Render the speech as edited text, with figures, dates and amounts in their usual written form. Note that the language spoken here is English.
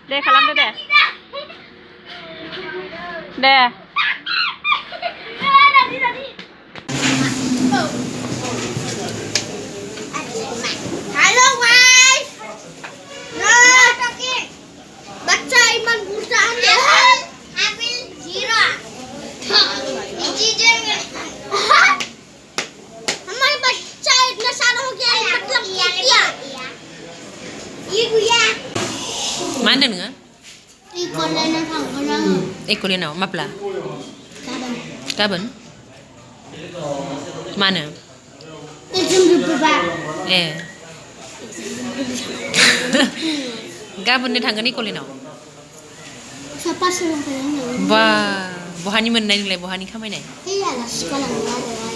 दे खालामदो दे दे Halo guys, baca iman perusahaan ya. Ambil zero. हमारे बच्चा इतना सारा हो गया है मतलब क्या? ये गुया. Mana nengah? Ikut lain orang orang. Ikut lain apa? Mapla. Kaban. Kaban. Mana? Itu berubah. Gaban ni tangga ni kolin apa? Siapa suruh kalian? Wah, bohani mana ni le bohani kami ni? Iya lah sekolah ni ada.